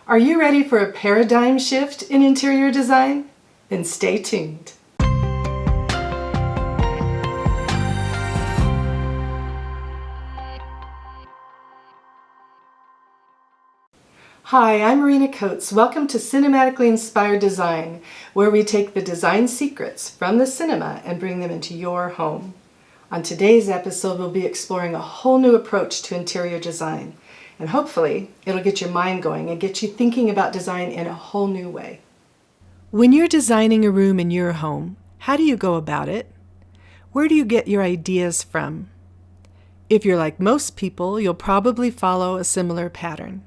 Are you ready for a paradigm shift in interior design? Then stay tuned. Hi, I'm Marina Coates. Welcome to Cinematically Inspired Design, where we take the design secrets from the cinema and bring them into your home. On today's episode, we'll be exploring a whole new approach to interior design. And hopefully, it'll get your mind going and get you thinking about design in a whole new way. When you're designing a room in your home, how do you go about it? Where do you get your ideas from? If you're like most people, you'll probably follow a similar pattern.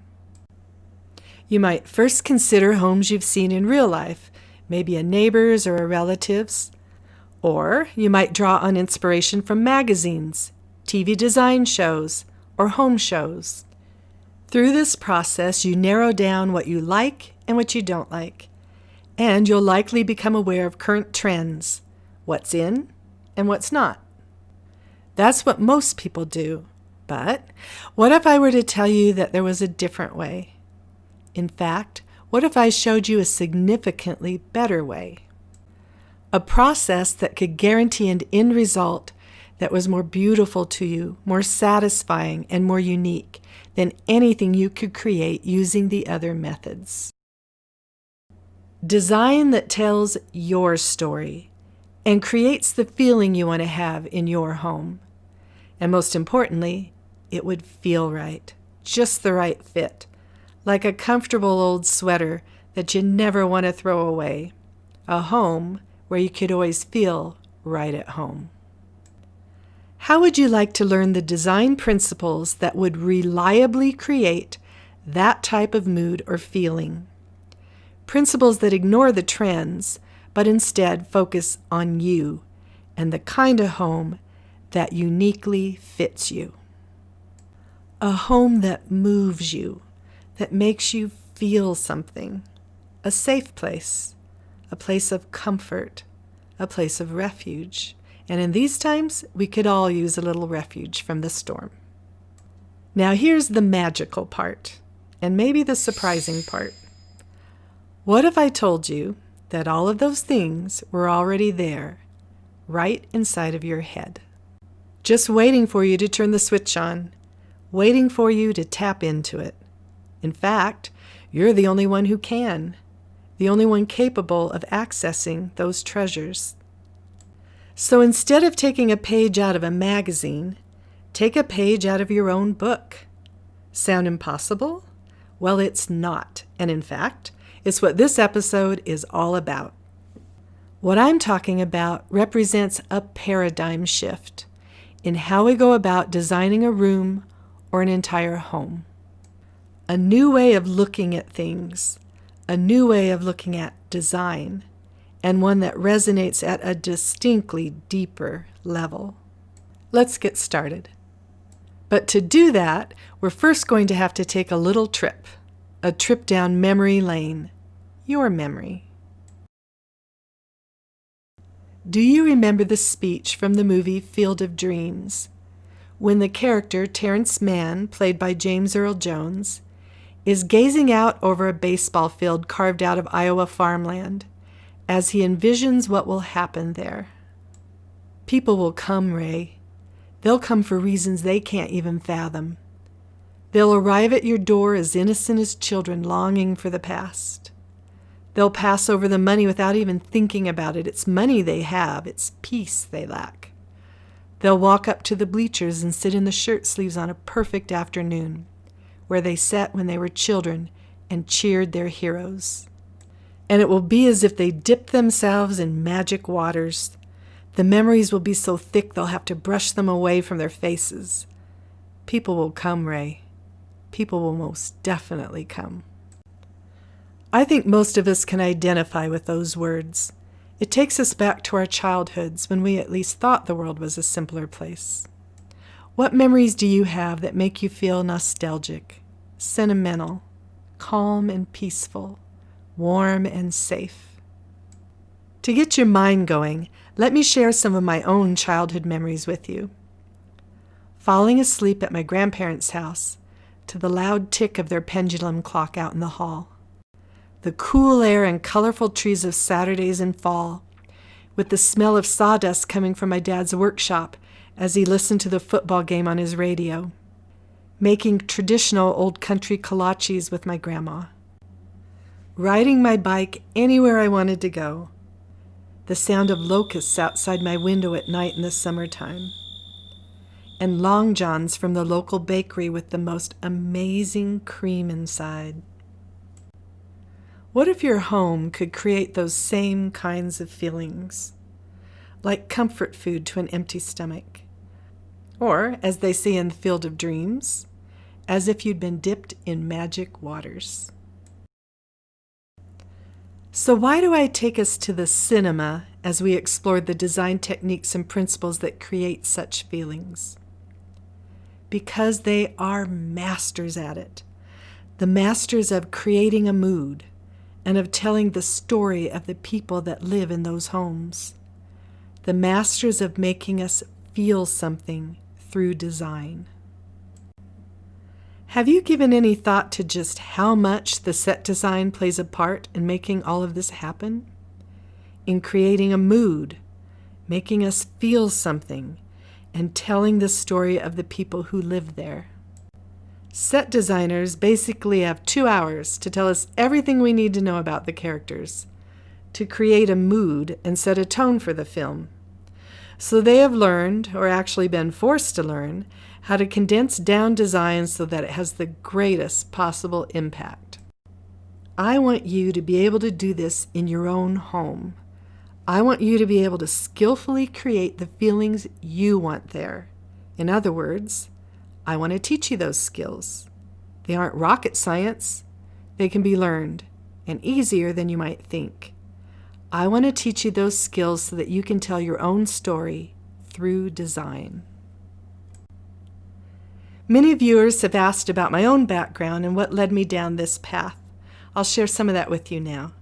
You might first consider homes you've seen in real life, maybe a neighbor's or a relative's. Or you might draw on inspiration from magazines, TV design shows, or home shows. Through this process, you narrow down what you like and what you don't like. And you'll likely become aware of current trends, what's in and what's not. That's what most people do. But what if I were to tell you that there was a different way? In fact, what if I showed you a significantly better way? A process that could guarantee an end result that was more beautiful to you, more satisfying, and more unique than anything you could create using the other methods. Design that tells your story and creates the feeling you want to have in your home. And most importantly, it would feel right, just the right fit, like a comfortable old sweater that you never want to throw away, a home where you could always feel right at home. How would you like to learn the design principles that would reliably create that type of mood or feeling? Principles that ignore the trends, but instead focus on you and the kind of home that uniquely fits you. A home that moves you, that makes you feel something. A safe place, a place of comfort, a place of refuge. And in these times, we could all use a little refuge from the storm. Now here's the magical part, and maybe the surprising part. What if I told you that all of those things were already there, right inside of your head? Just waiting for you to turn the switch on, waiting for you to tap into it. In fact, you're the only one who can, the only one capable of accessing those treasures. So instead of taking a page out of a magazine, take a page out of your own book. Sound impossible? Well, it's not. And in fact, it's what this episode is all about. What I'm talking about represents a paradigm shift in how we go about designing a room or an entire home. A new way of looking at things, a new way of looking at design, and one that resonates at a distinctly deeper level. Let's get started. But to do that, we're first going to have to take a little trip, a trip down memory lane, your memory. Do you remember the speech from the movie Field of Dreams, when the character Terrence Mann, played by James Earl Jones, is gazing out over a baseball field carved out of Iowa farmland as he envisions what will happen there? People will come, Ray. They'll come for reasons they can't even fathom. They'll arrive at your door as innocent as children longing for the past. They'll pass over the money without even thinking about it. It's money they have, it's peace they lack. They'll walk up to the bleachers and sit in the shirt sleeves on a perfect afternoon, where they sat when they were children and cheered their heroes. And it will be as if they dipped themselves in magic waters. The memories will be so thick they'll have to brush them away from their faces. People will come, Ray. People will most definitely come. I think most of us can identify with those words. It takes us back to our childhoods when we at least thought the world was a simpler place. What memories do you have that make you feel nostalgic, sentimental, calm and peaceful, warm and safe? To get your mind going, let me share some of my own childhood memories with you. Falling asleep at my grandparents' house, to the loud tick of their pendulum clock out in the hall, the cool air and colorful trees of Saturdays in fall, with the smell of sawdust coming from my dad's workshop as he listened to the football game on his radio, making traditional old country kolaches with my grandma, riding my bike anywhere I wanted to go, the sound of locusts outside my window at night in the summertime, and Long Johns from the local bakery with the most amazing cream inside. What if your home could create those same kinds of feelings, like comfort food to an empty stomach, or, as they say in the Field of Dreams, as if you'd been dipped in magic waters? So why do I take us to the cinema as we explore the design techniques and principles that create such feelings? Because they are masters at it, the masters of creating a mood and of telling the story of the people that live in those homes, the masters of making us feel something through design. Have you given any thought to just how much the set design plays a part in making all of this happen? In creating a mood, making us feel something, and telling the story of the people who live there. Set designers basically have 2 hours to tell us everything we need to know about the characters, to create a mood and set a tone for the film. So they have learned, or actually been forced to learn, how to condense down design so that it has the greatest possible impact. I want you to be able to do this in your own home. I want you to be able to skillfully create the feelings you want there. In other words, I want to teach you those skills. They aren't rocket science. They can be learned, and easier than you might think. I want to teach you those skills so that you can tell your own story through design. Many viewers have asked about my own background and what led me down this path. I'll share some of that with you now.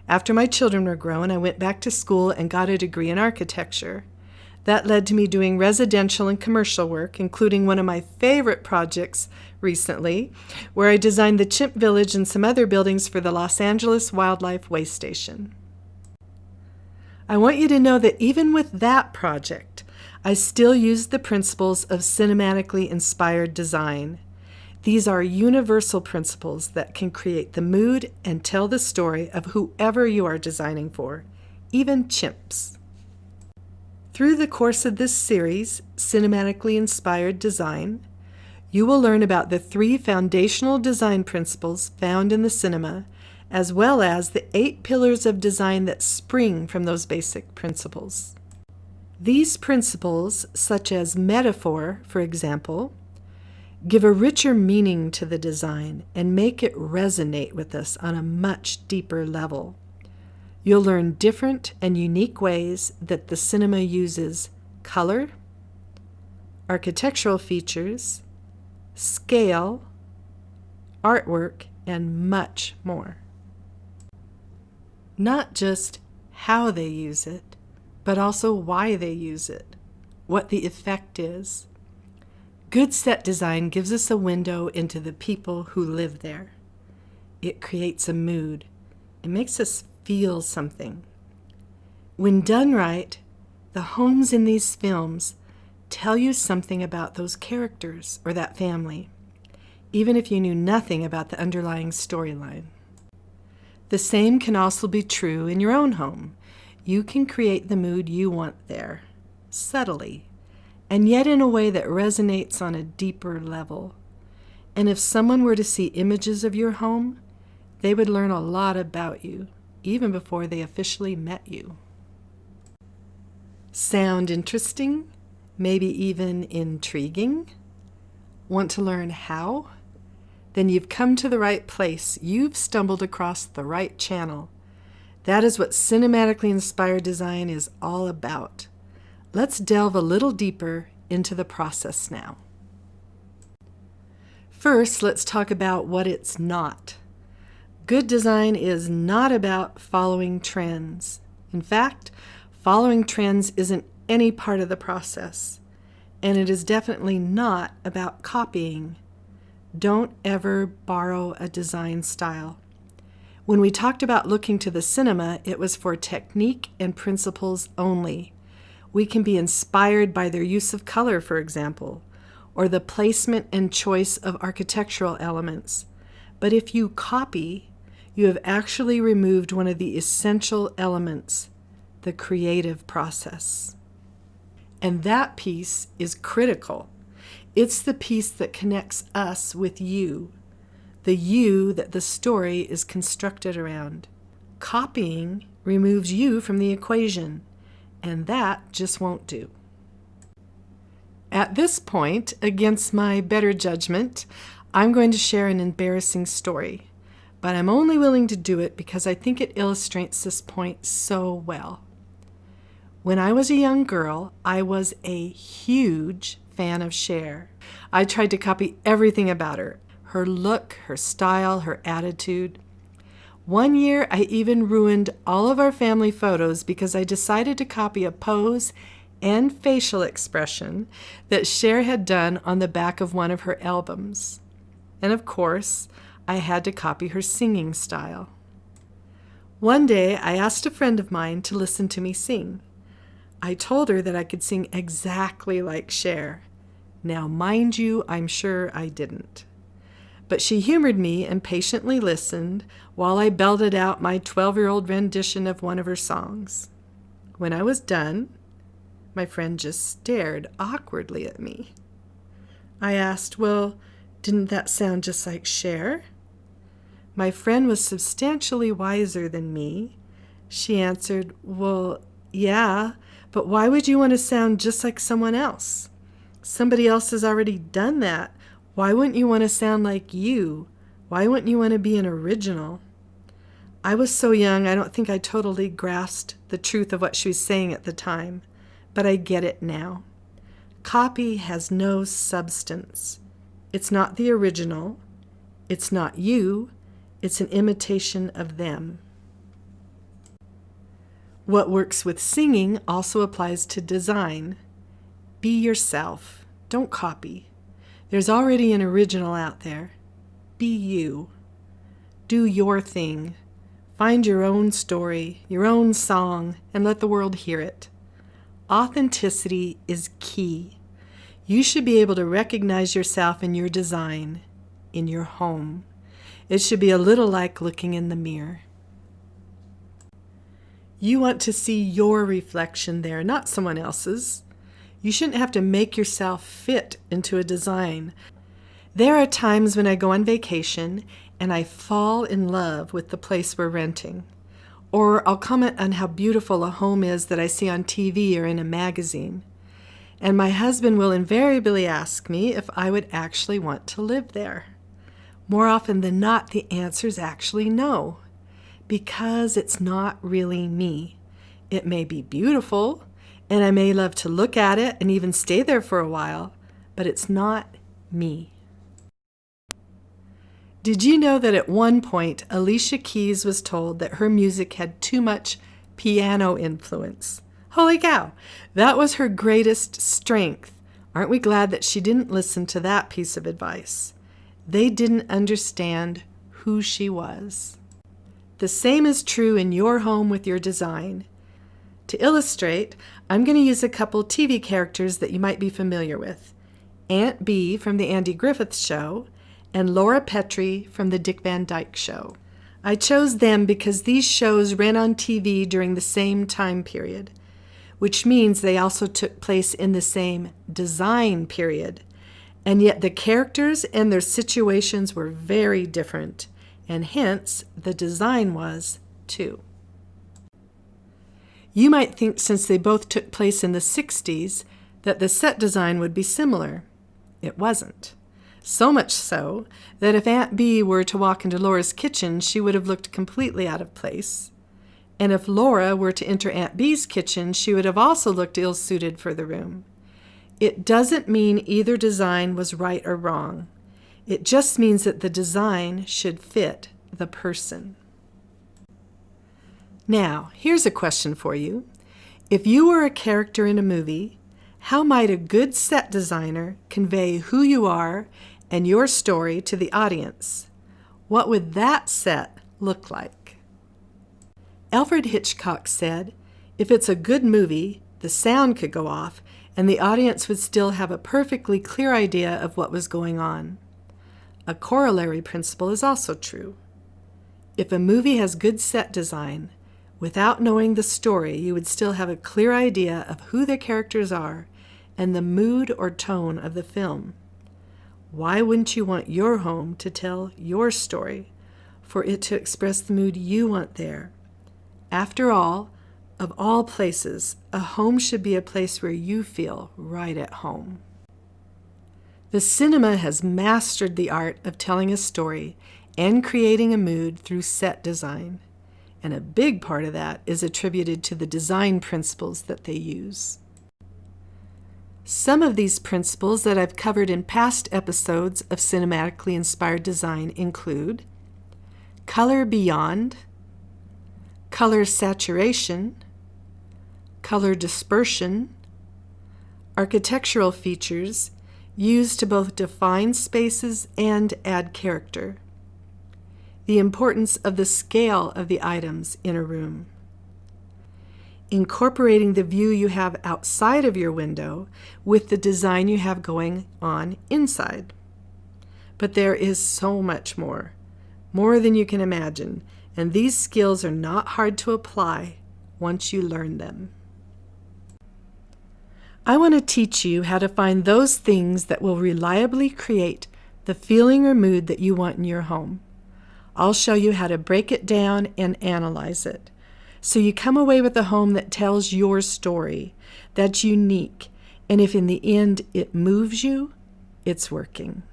After my children were grown, I went back to school and got a degree in architecture. That led to me doing residential and commercial work, including one of my favorite projects recently, where I designed the Chimp Village and some other buildings for the Los Angeles Wildlife Way Station. I want you to know that even with that project, I still used the principles of cinematically inspired design. These are universal principles that can create the mood and tell the story of whoever you are designing for, even chimps. Through the course of this series, Cinematically Inspired Design, you will learn about the 3 foundational design principles found in the cinema, as well as the 8 pillars of design that spring from those basic principles. These principles, such as metaphor, for example, give a richer meaning to the design and make it resonate with us on a much deeper level. You'll learn different and unique ways that the cinema uses color, architectural features, scale, artwork, and much more. Not just how they use it, but also why they use it, what the effect is. Good set design gives us a window into the people who live there. It creates a mood. It makes us feel something. When done right, the homes in these films tell you something about those characters or that family, even if you knew nothing about the underlying storyline. The same can also be true in your own home. You can create the mood you want there, subtly, and yet in a way that resonates on a deeper level. And if someone were to see images of your home, they would learn a lot about you, even before they officially met you. Sound interesting? Maybe even intriguing? Want to learn how? Then you've come to the right place. You've stumbled across the right channel. That is what cinematically inspired design is all about. Let's delve a little deeper into the process now. First, let's talk about what it's not. Good design is not about following trends. In fact, following trends isn't any part of the process, and it is definitely not about copying. Don't ever borrow a design style. When we talked about looking to the cinema, it was for technique and principles only. We can be inspired by their use of color, for example, or the placement and choice of architectural elements. But if you copy, you have actually removed one of the essential elements, the creative process. And that piece is critical. It's the piece that connects us with you, the you that the story is constructed around. Copying removes you from the equation, and that just won't do. At this point, against my better judgment, I'm going to share an embarrassing story, but I'm only willing to do it because I think it illustrates this point so well. When I was a young girl, I was a huge fan of Cher. I tried to copy everything about her. Her look, her style, her attitude. One year, I even ruined all of our family photos because I decided to copy a pose and facial expression that Cher had done on the back of one of her albums. And of course, I had to copy her singing style. One day, I asked a friend of mine to listen to me sing. I told her that I could sing exactly like Cher. Now, mind you, I'm sure I didn't. But she humored me and patiently listened while I belted out my 12-year-old rendition of one of her songs. When I was done, my friend just stared awkwardly at me. I asked, "Well, didn't that sound just like Cher?" My friend was substantially wiser than me. She answered, "Well, yeah, but why would you want to sound just like someone else? Somebody else has already done that. Why wouldn't you want to sound like you? Why wouldn't you want to be an original?" I was so young, I don't think I totally grasped the truth of what she was saying at the time, but I get it now. Copy has no substance. It's not the original. It's not you. It's an imitation of them. What works with singing also applies to design. Be yourself. Don't copy. There's already an original out there. Be you. Do your thing. Find your own story, your own song, and let the world hear it. Authenticity is key. You should be able to recognize yourself in your design, in your home. It should be a little like looking in the mirror. You want to see your reflection there, not someone else's. You shouldn't have to make yourself fit into a design. There are times when I go on vacation and I fall in love with the place we're renting. Or I'll comment on how beautiful a home is that I see on TV or in a magazine. And my husband will invariably ask me if I would actually want to live there. More often than not, the answer is actually no, because it's not really me. It may be beautiful, and I may love to look at it and even stay there for a while, but it's not me. Did you know that at one point, Alicia Keys was told that her music had too much piano influence? Holy cow, that was her greatest strength. Aren't we glad that she didn't listen to that piece of advice? They didn't understand who she was. The same is true in your home with your design. To illustrate, I'm going to use a couple TV characters that you might be familiar with. Aunt Bee from The Andy Griffith Show and Laura Petrie from The Dick Van Dyke Show. I chose them because these shows ran on TV during the same time period, which means they also took place in the same design period, and yet the characters and their situations were very different, and hence the design was too. You might think since they both took place in the 60s that the set design would be similar. It wasn't. So much so that if Aunt Bee were to walk into Laura's kitchen, she would have looked completely out of place. And if Laura were to enter Aunt Bee's kitchen, she would have also looked ill-suited for the room. It doesn't mean either design was right or wrong. It just means that the design should fit the person. Now, here's a question for you. If you were a character in a movie, how might a good set designer convey who you are and your story to the audience. What would that set look like? Alfred Hitchcock said, if it's a good movie, the sound could go off and the audience would still have a perfectly clear idea of what was going on. A corollary principle is also true. If a movie has good set design, without knowing the story, you would still have a clear idea of who the characters are and the mood or tone of the film. Why wouldn't you want your home to tell your story, for it to express the mood you want there? After all, of all places, a home should be a place where you feel right at home. The cinema has mastered the art of telling a story and creating a mood through set design, and a big part of that is attributed to the design principles that they use. Some of these principles that I've covered in past episodes of cinematically inspired design include color beyond, color saturation, color dispersion, architectural features used to both define spaces and add character, the importance of the scale of the items in a room, incorporating the view you have outside of your window with the design you have going on inside. But there is so much more than you can imagine, and these skills are not hard to apply once you learn them. I want to teach you how to find those things that will reliably create the feeling or mood that you want in your home. I'll show you how to break it down and analyze it, so you come away with a home that tells your story, that's unique, and if in the end it moves you, it's working.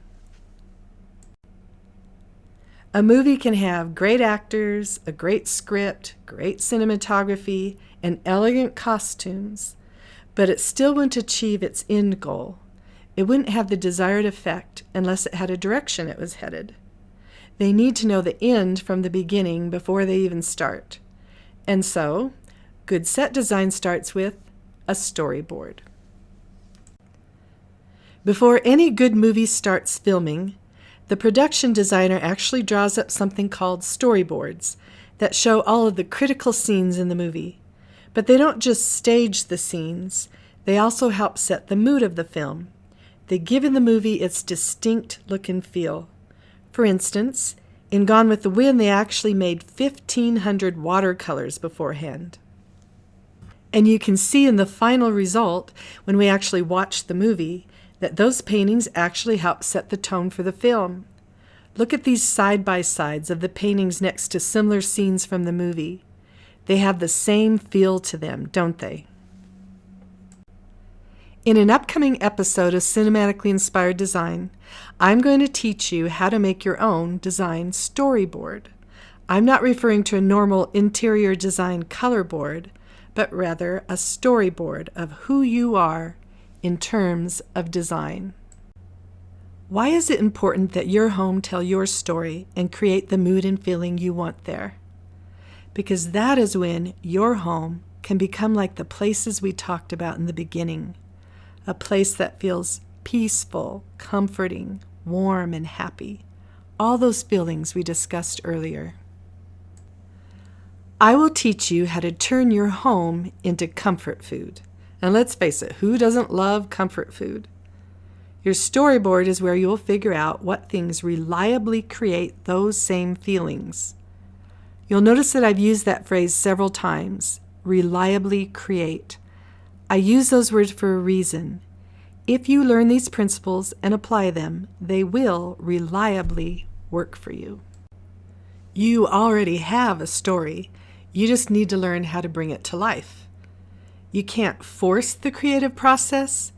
A movie can have great actors, a great script, great cinematography, and elegant costumes, but it still wouldn't achieve its end goal. It wouldn't have the desired effect unless it had a direction it was headed. They need to know the end from the beginning before they even start. And so, good set design starts with a storyboard. Before any good movie starts filming, the production designer actually draws up something called storyboards that show all of the critical scenes in the movie. But they don't just stage the scenes, they also help set the mood of the film. They give the movie its distinct look and feel. For instance, in Gone with the Wind, they actually made 1,500 watercolors beforehand. And you can see in the final result, when we actually watch the movie, that those paintings actually help set the tone for the film. Look at these side-by-sides of the paintings next to similar scenes from the movie. They have the same feel to them, don't they? In an upcoming episode of Cinematically Inspired Design, I'm going to teach you how to make your own design storyboard. I'm not referring to a normal interior design color board, but rather a storyboard of who you are in terms of design. Why is it important that your home tell your story and create the mood and feeling you want there? Because that is when your home can become like the places we talked about in the beginning, a place that feels peaceful, comforting, warm, and happy, all those feelings we discussed earlier. I will teach you how to turn your home into comfort food. And let's face it, who doesn't love comfort food? Your storyboard is where you'll figure out what things reliably create those same feelings. You'll notice that I've used that phrase several times, reliably create. I use those words for a reason. If you learn these principles and apply them, they will reliably work for you. You already have a story. You just need to learn how to bring it to life. You can't force the creative process,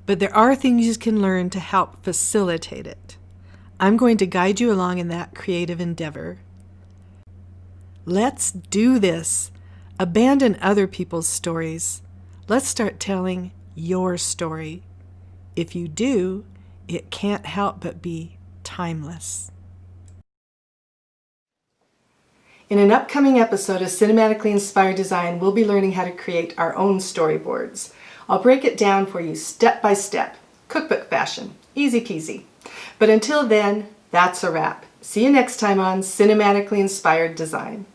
but there are things you can learn to help facilitate it. I'm going to guide you along in that creative endeavor. Let's do this. Abandon other people's stories. Let's start telling your story. If you do, it can't help but be timeless. In an upcoming episode of Cinematically Inspired Design, we'll be learning how to create our own storyboards. I'll break it down for you step by step, cookbook fashion, easy peasy. But until then, that's a wrap. See you next time on Cinematically Inspired Design.